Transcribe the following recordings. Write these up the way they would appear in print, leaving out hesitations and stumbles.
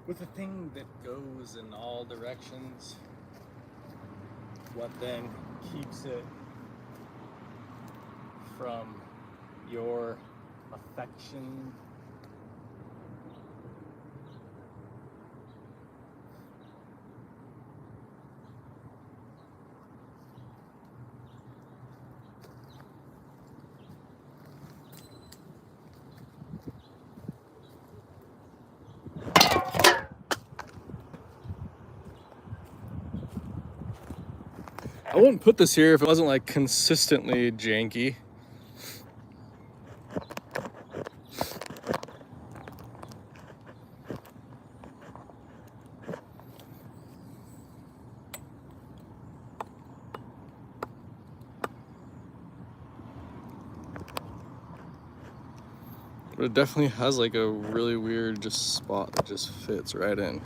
With a thing that goes in all directions, what then keeps it from your affection? I wouldn't put this here if it wasn't like consistently janky. But it definitely has like a really weird just spot that just fits right in.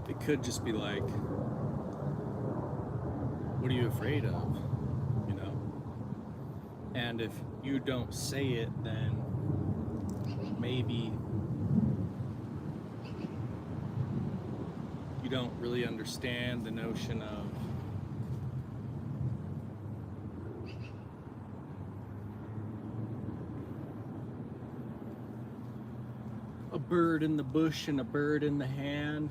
It could just be like, what are you afraid of? You know? And if you don't say it, then maybe you don't really understand the notion of a bird in the bush and a bird in the hand.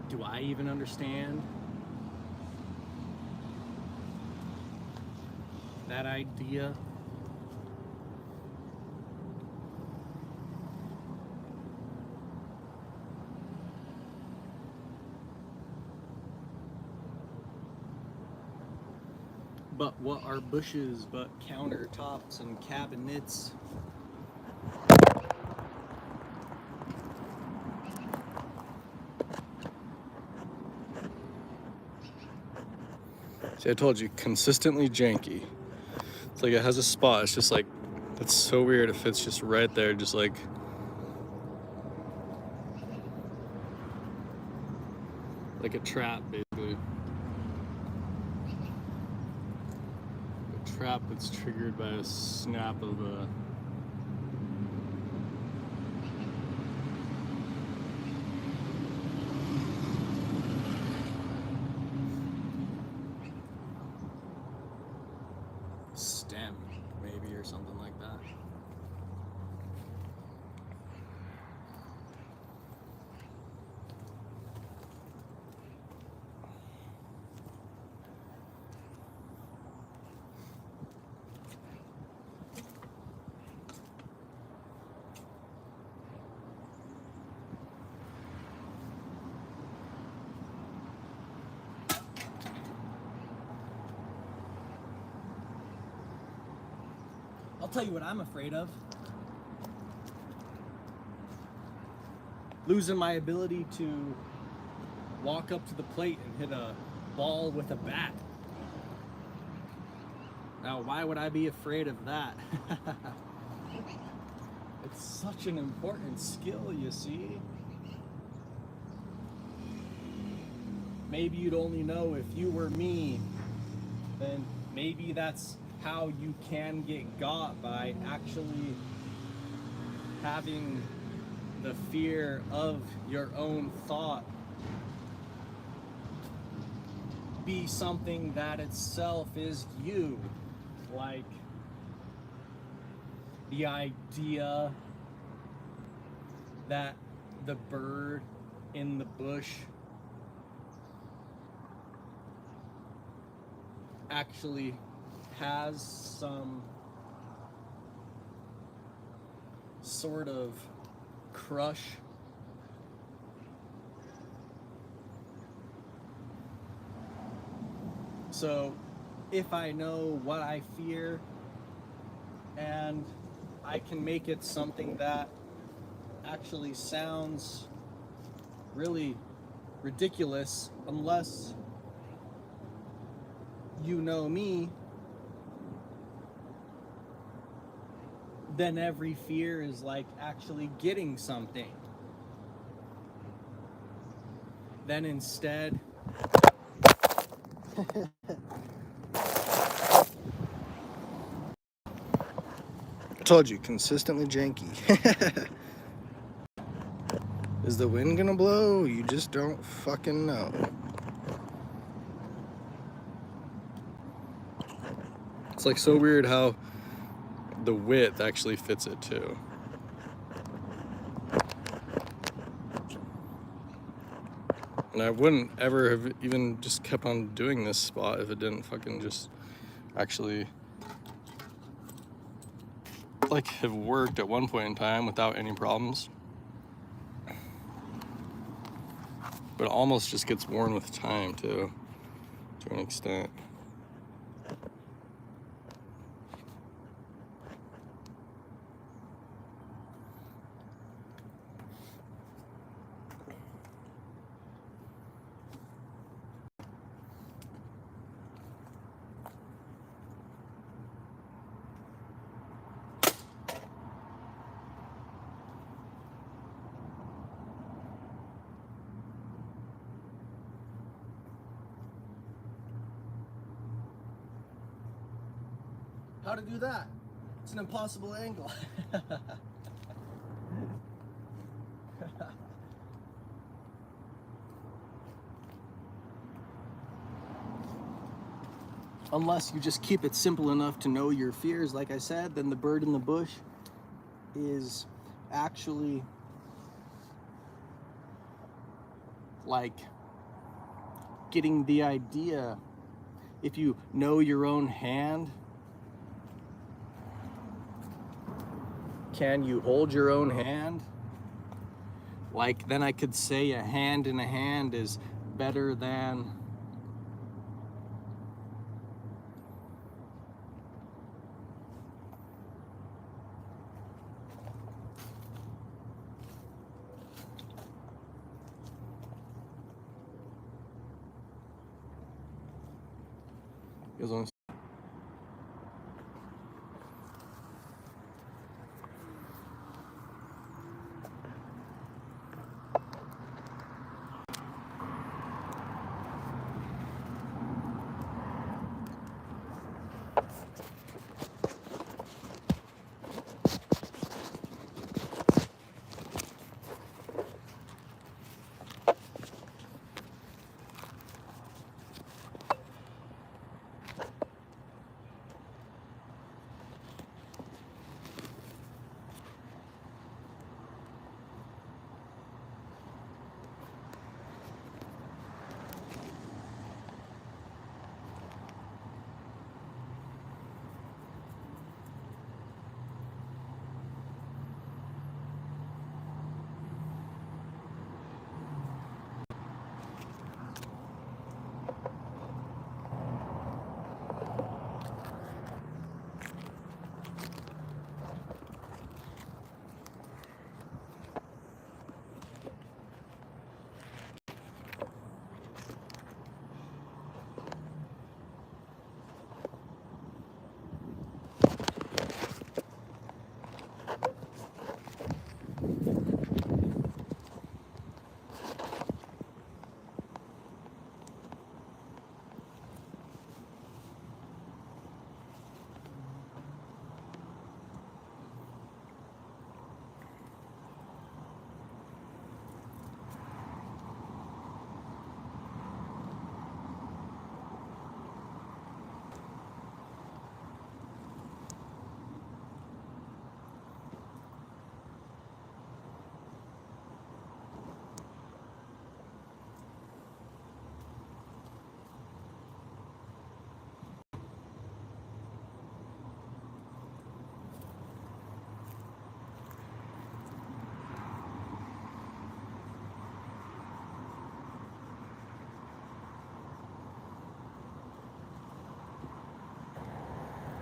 Do I even understand that idea? But what are bushes but countertops and cabinets? See, I told you, consistently janky. It's like it has a spot. It's just like, that's so weird if it's just right there, just like a trap, basically. A trap that's triggered by a snap of a stem, maybe, or something like that. I'll tell you what I'm afraid of. Losing my ability to walk up to the plate and hit a ball with a bat. Now, why would I be afraid of that? It's such an important skill, you see. Maybe you'd only know if you were me, then maybe that's how you can get got, by actually having the fear of your own thought be something that itself is you. Like the idea that the bird in the bush actually has some sort of crush so if I know what I fear and I can make it something that actually sounds really ridiculous, unless you know me, then every fear is like actually getting something. Then instead, I told you, consistently janky. Is the wind gonna blow? You just don't fucking know. It's like so weird how the width actually fits it too. And I wouldn't ever have even just kept on doing this spot if it didn't fucking just actually like have worked at one point in time without any problems. But it almost just gets worn with time too, to an extent. How to do that? It's an impossible angle. Unless you just keep it simple enough to know your fears, like I said, then the bird in the bush is actually like getting the idea. If you know your own hand, can you hold your own hand? Like, then I could say a hand in a hand is better than You guys want to...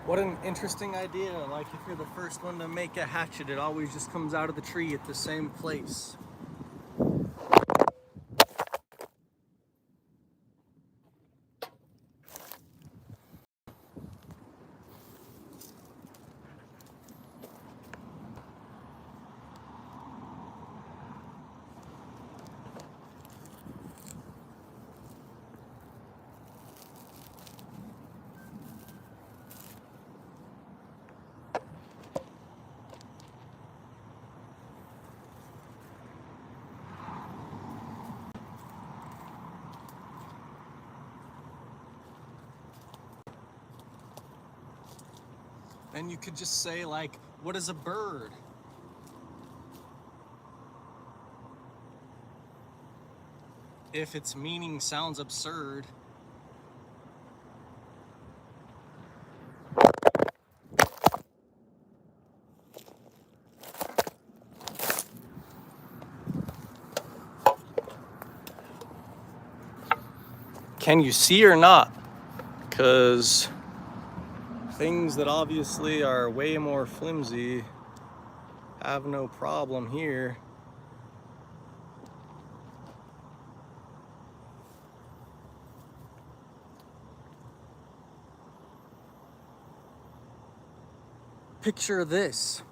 What an interesting idea. Like, if you're the first one to make a hatchet, it always just comes out of the tree at the same place. And you could just say, like, what is a bird? If its meaning sounds absurd. Can you see or not? Because things that obviously are way more flimsy have no problem here. Picture this.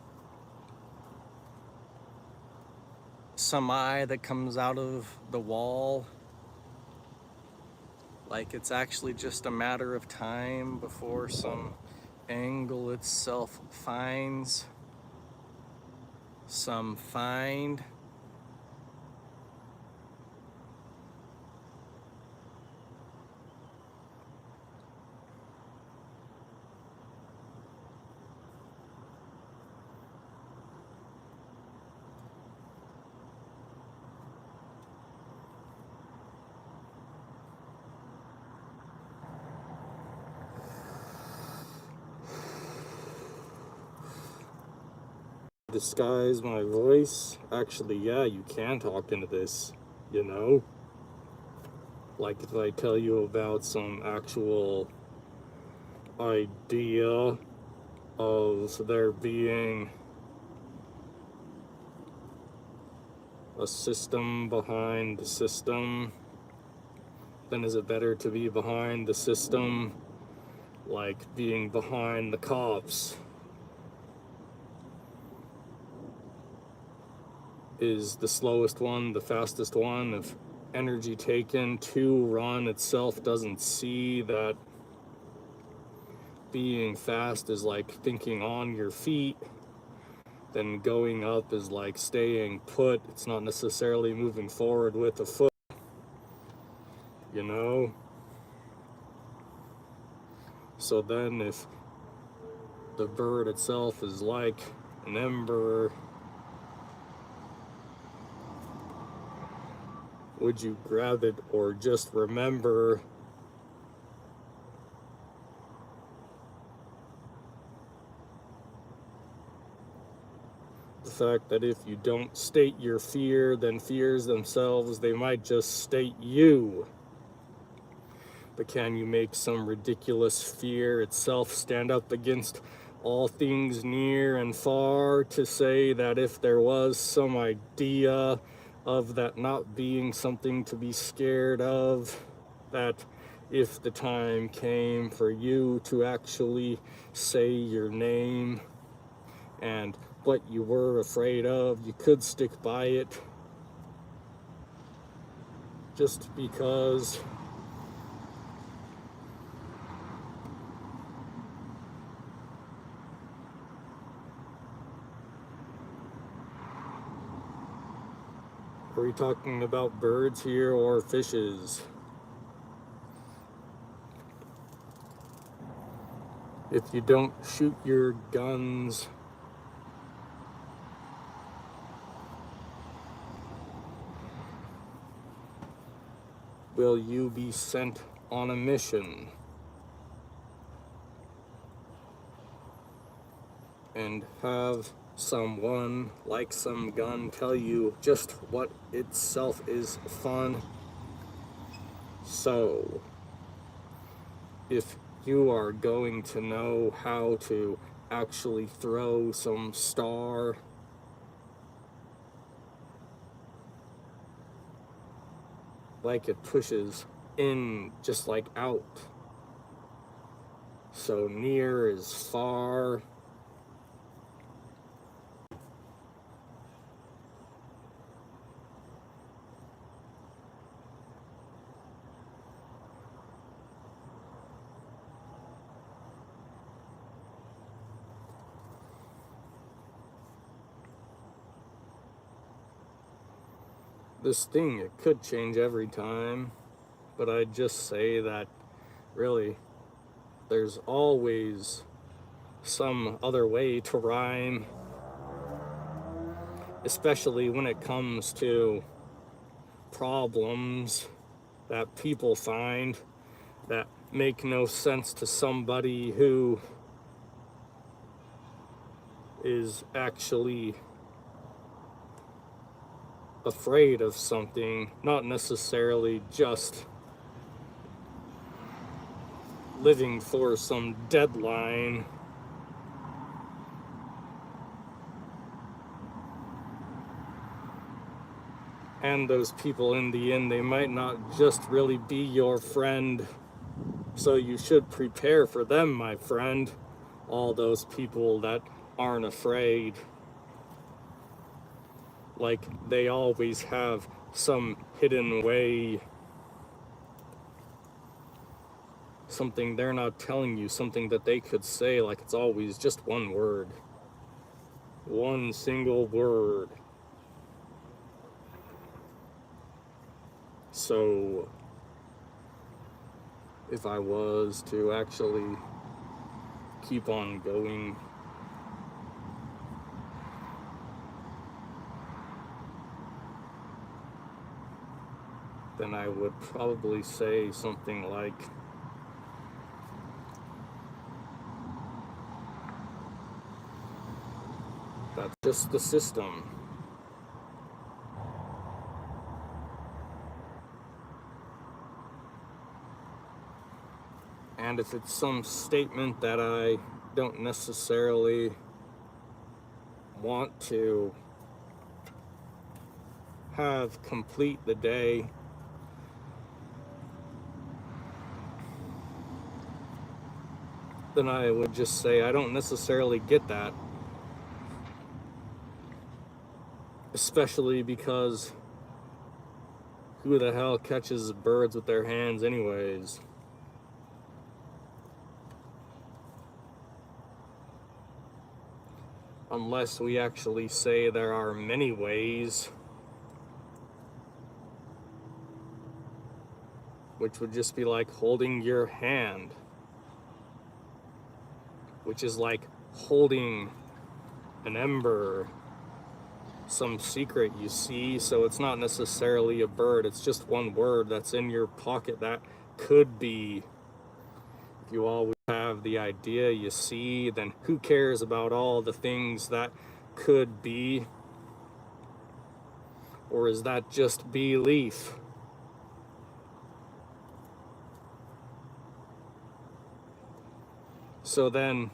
Some eye that comes out of the wall. Like it's actually just a matter of time before some angle itself finds some find. Disguise my voice. Actually, yeah, you can talk into this, you know? Like if I tell you about some actual idea of there being a system behind the system, then is it better to be behind the system like being behind the cops is the slowest one, the fastest one of energy taken. To run itself doesn't see that being fast is like thinking on your feet. Then going up is like staying put. It's not necessarily moving forward with a foot, you know? So then if the bird itself is like an ember, would you grab it or just remember the fact that if you don't state your fear, then fears themselves, they might just state you. But can you make some ridiculous fear itself stand up against all things near and far to say that if there was some idea of that not being something to be scared of, that if the time came for you to actually say your name and what you were afraid of, you could stick by it just because are we talking about birds here or fishes? If you don't shoot your guns, will you be sent on a mission and have someone like some gun tell you just what itself is fun? So, if you are going to know how to actually throw some star, like it pushes in just like out, so near is far. This thing, it could change every time, but I'd just say that really there's always some other way to rhyme, especially when it comes to problems that people find that make no sense to somebody who is actually afraid of something, not necessarily just living for some deadline. And those people, in the end, they might not just really be your friend. So you should prepare for them, my friend. All those people that aren't afraid. Like they always have some hidden way, something they're not telling you, something that they could say, like it's always just one word, one single word. So if I was to actually keep on going, then I would probably say something like, that's just the system. And if it's some statement that I don't necessarily want to have complete the day, then I would just say I don't necessarily get that. Especially because who the hell catches birds with their hands anyways? Unless we actually say there are many ways, which would just be like holding your hand, which is like holding an ember, some secret you see. So it's not necessarily a bird, it's just one word that's in your pocket that could be. If you always have the idea you see, then who cares about all the things that could be? Or is that just belief? So then,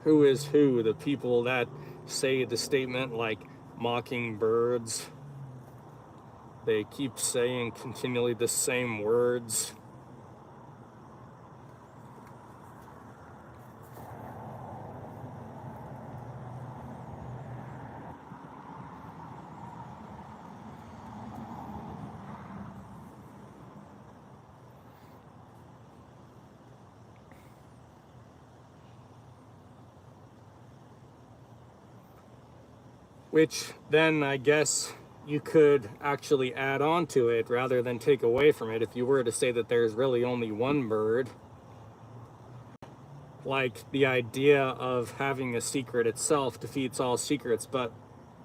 who is who? The people that say the statement like mockingbirds, they keep saying continually the same words. Which then I guess you could actually add on to it rather than take away from it. If you were to say that there's really only one bird, like the idea of having a secret itself defeats all secrets, but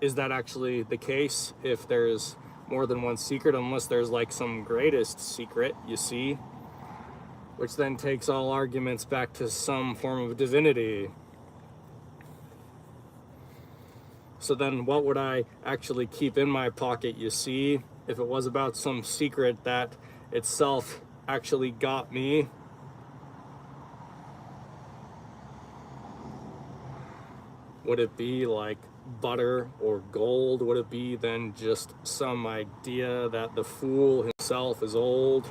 is that actually the case if there's more than one secret? Unless there's like some greatest secret, you see, which then takes all arguments back to some form of divinity. So then what would I actually keep in my pocket, you see, if it was about some secret that itself actually got me? Would it be like butter or gold? Would it be then just some idea that the fool himself is old?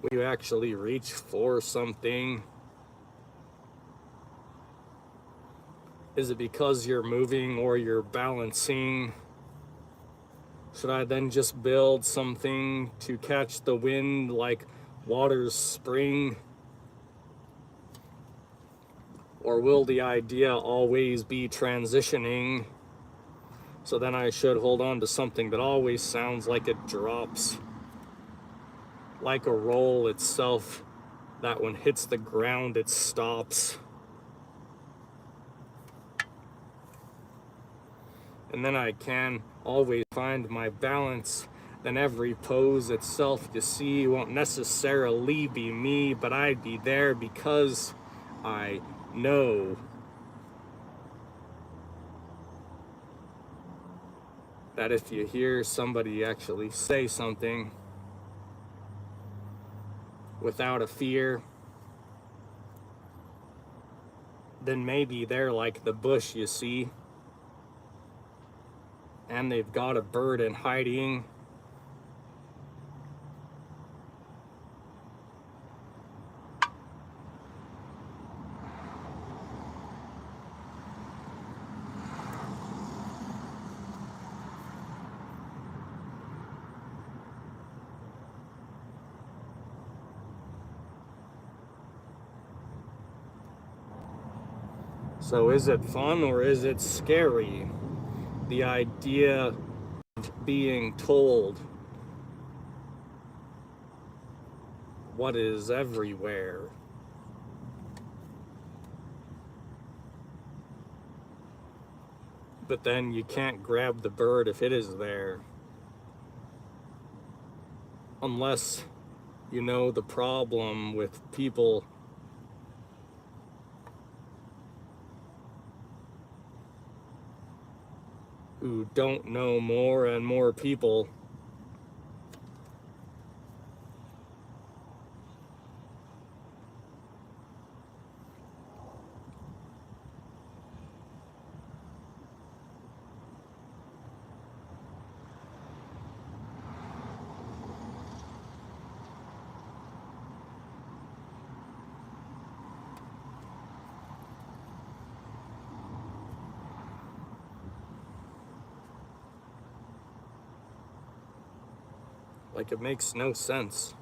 Will you actually reach for something? Is it because you're moving or you're balancing? Should I then just build something to catch the wind like water's spring? Or will the idea always be transitioning? So then I should hold on to something that always sounds like it drops, like a roll itself, that when it hits the ground it stops. And then I can always find my balance. Then every pose itself, you see, won't necessarily be me, but I'd be there because I know that if you hear somebody actually say something without a fear, then maybe they're like the bush, you see, and they've got a bird in hiding. So is it fun or is it scary? The idea of being told what is everywhere. But then you can't grab the bird if it is there. Unless you know the problem with people who don't know more and more people. Like, it makes no sense.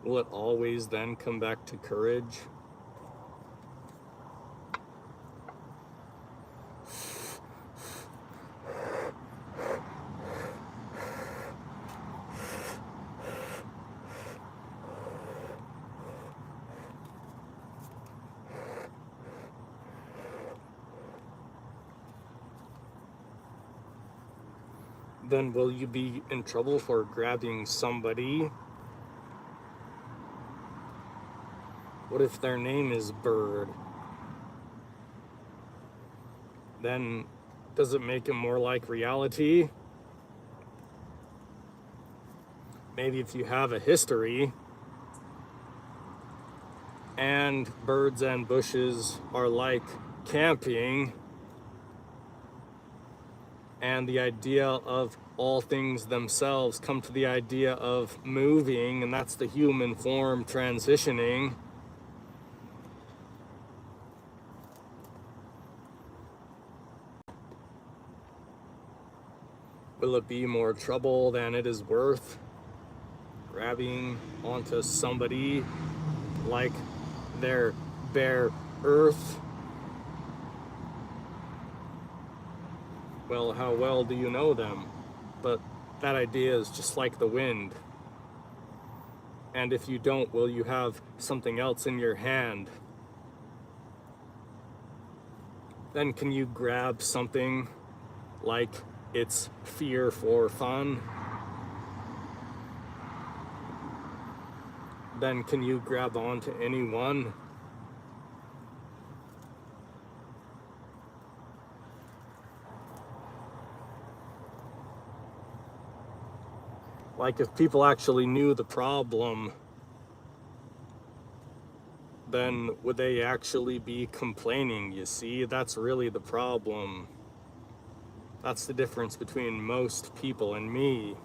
Will it always then come back to courage? Then will you be in trouble for grabbing somebody? What if their name is Bird? Then does it make it more like reality? Maybe if you have a history and birds and bushes are like camping, and the idea of all things themselves come to the idea of moving, and that's the human form transitioning. Will it be more trouble than it is worth grabbing onto somebody like their bare earth? Well, how well do you know them? But that idea is just like the wind. And if you don't, will you have something else in your hand? Then can you grab something like it's fear for fun? Then can you grab onto anyone? Like, if people actually knew the problem, then would they actually be complaining? You see, that's really the problem. That's the difference between most people and me.